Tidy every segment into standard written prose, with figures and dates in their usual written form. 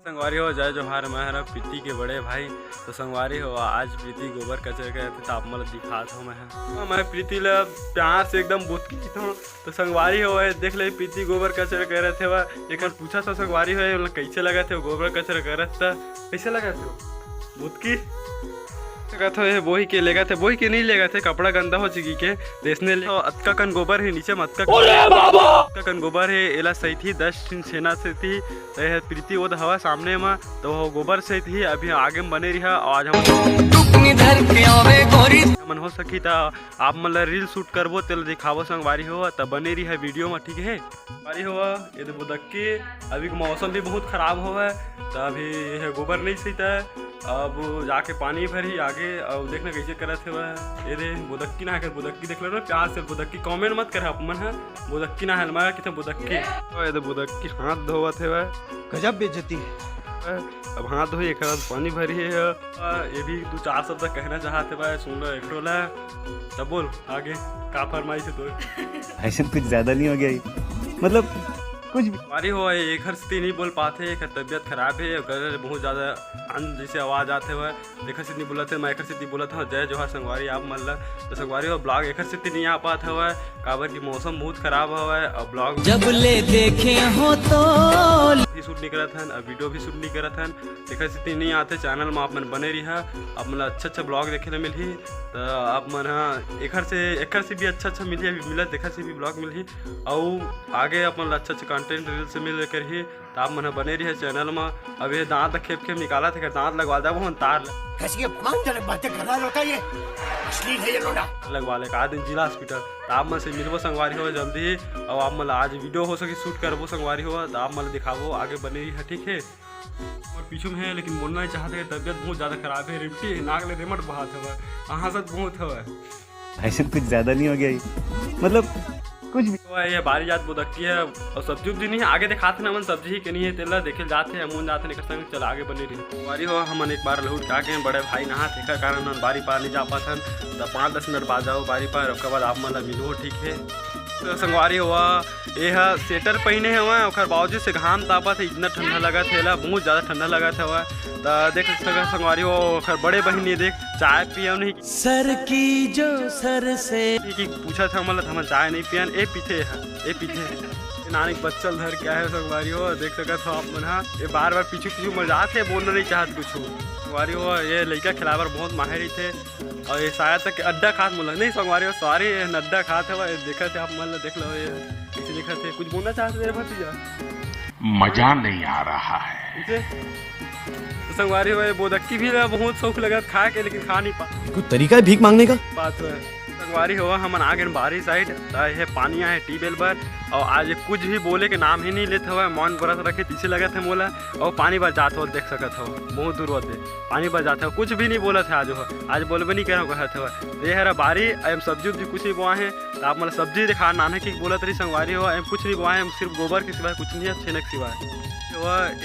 संगवारी हो जय जोहार, मैं हरा प्रीति के बड़े भाई। तो संगवारी हो आज प्रीति गोबर कचरे गए थे तो आप मतलब दिखात हो मैं प्रीति ला प्यार से एकदम बुत की हूँ। तो संगवारी हो देख ले प्रीति गोबर कचरे कर रहे थे वह एक पूछा था संगवारी हो मतलब कैसे लगा थे गोबर कचरे कर रहे थे कैसे लगा थे बुत की लगा था बोही के ले गए थे बोही के नहीं ले गए थे कपड़ा गंदा हो चुकी के देशने ले अतका कन गोबर है नीचे में अतका कन गोबर है एला सही थी 10 छेना से थी तो प्रीति वो हवा सामने में तो वो गोबर से थी अभी आगे में बने रहा और आज मन हो सकी था आप मतलब रील शूट करबो तेल दिखावो संगवारी हो तब बने रही है वीडियो में ठीक है वारी हो ये तो बुदक्की अभी मौसम भी बहुत खराब हो है तो अभी है गोबर नहीं सही था अब जाके पानी भरी आगे और देखना कैसे करे थे वह ये दे बुदक्की ना है बुदक्की देख लो ना प्यार से बुदक्की कमेंट मत कर अपन है बुदक्की ना है हमारा कितना बुदक्की ये तो बुदक्की हाथ धोवा थे वह गजब बेइज्जती है। अब हाथ धोई एक पानी भरी है ये भी 2-4 शब्द कहना चाहते भाई सुन लो एक टोला तब बोल आगे का फरमाई से तो ऐसे कुछ ज्यादा नहीं हो गया मतलब कुछ भी हमारी हो एक घर से नहीं बोल पाते एक तबीयत खराब है घर बहुत ज़्यादा जैसे आवाज़ आते हुए एक से नहीं बोलते मैं एक से नहीं बोला था जय जोहार संगवारी आप मतलब तो संगवारी हो ब्लॉग एक से नहीं आ पाता हुआ काबर की मौसम बहुत खराब हुआ है और ब्लॉग जब ले देखे हो तो भी शूट नहीं करा था अब वीडियो भी शूट नहीं करा था एक से नहीं आते चैनल में आप मन बने रही है अब मतलब अच्छा ब्लॉग देखे ला मिली तो आप मन एक से भी अच्छा मिली मिला देखा से भी ब्लॉग मिली और आगे अपन अच्छा कंटेंट रील से मिल कर ही तो आप मन बने रही है चैनल में अब ये दांत खेप निकाला था दांत लगवा दे वो तार लगवा ले दिन जिला हॉस्पिटल तो आप मन से मिलबो संगवारी हो जल्दी और आप मतलब आज वीडियो हो सके शूट करबो संगवारी हो तो आप मतलब दिखाबो आगे बने रही है ठीक है और पीछू में है लेकिन बोलना नहीं चाहते तबियत बहुत ज़्यादा खराब है रिमटी नाक ले रेमट बहात हुआ अहाँ सब बहुत हुआ ऐसे कुछ ज्यादा नहीं हो गया मतलब कुछ भी ये बारी जात बुदक्की है और सब्जी उब्जी नहीं है आगे दिखाते ना मन सब्जी ही के नहीं है तेला देखे जाते हैं अमून जाते निकल संग चल आगे बनी रही बारी हो हम एक बार लहूट का के बड़े भाई नहा थे कारण बारी पार नहीं जा पाते तो 5-10 मिनट बाद जाओ बारी पार उसके बाद आप मतलब मिलो ठीक है तो संगवारी हुआ ये स्वेटर पहने हुआ और बावजूद से घाम तापा था इतना ठंडा लगा था बहुत ज़्यादा ठंडा लगा था हुआ तो देख संगवारी हो बड़े बहनी देख चाय पिया नहीं सर की जो सर से कि पूछा था मतलब हम चाय नहीं पियन ए पीछे नानी बच्चल धर क्या है संगवारी हो देख सका था आप मना ये बार पीछू मजाक है बोलना नहीं चाहत कुछ संगवारी हो ये लड़का खिलावर बहुत माहिर थे और ये शायद तक अड्डा खात मुला नहीं संगवारी हो सारी अड्डा खात है देखा थे आप मतलब देख लो ये किसी देखा थे कुछ बोलना चाहते थे भतीजा मजा नहीं आ रहा है तो संगवारी हो बोदक्की भी बहुत शौक लगा खा के लेकिन खा नहीं पा कुछ तरीका है भीख मांगने का बात है संगवारी हुआ हम आगे बाहरी साइड है पानी है टीबेल पर और आज कुछ भी बोले के नाम ही नहीं लेते हुआ मौन बरस रखे पीछे लगे थे मोला और पानी पर जाते हो देख सकते हो बहुत दूर होते पानी पर जाते हो कुछ भी नहीं बोला था आज बोलबे नहीं कह थे ये है बारी एम सब्जी उब्जी कुछ नहीं बोआ है तो आप मतलब सब्जी दिखा नाना की बोला तरी संगवारी हो एम कुछ नहीं बोआ है सिर्फ गोबर के सिवाय कुछ नहीं है छेनक सिवाय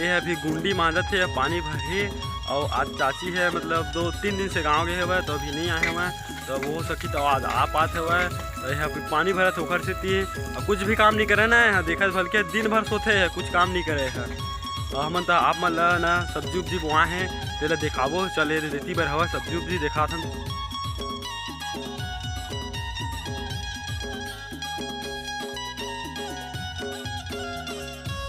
ये अभी गुंडी मांझत है पानी भरी और आज चाची है मतलब 2-3 दिन से गाँव गए हुए तो अभी नहीं आए हुए तो वो सकी तो आज आ पाते हुए तो यहाँ पानी भरा तो उखर से और कुछ भी काम नहीं करे ना यहाँ देखा भल के दिन भर सोते हैं कुछ काम नहीं करे है तो हम तो आप मतलब ना सब्जी उब्जी बुआ हैं तेरा दिखावो चले रेती भर हवा सब्जी उब्जी देखा था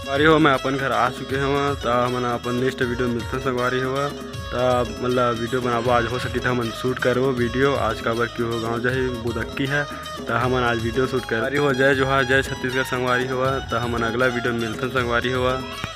संगवारी हो मैं अपन घर आ चुके हैं तो मैंने अपन नेक्स्ट वीडियो मिलते हैं संगवारी हुआ तो मतलब वीडियो बनाबो आज हो सकी था हम शूट करो वीडियो आज का बार क्यों हो गाँव जाए बुदक्की है तो हम आज वीडियो शूट कर हो जय जोहार जय छत्तीसगढ़ संगवारी हुआ तो हम अगला वीडियो मिलते हैं संगवारी हुआ।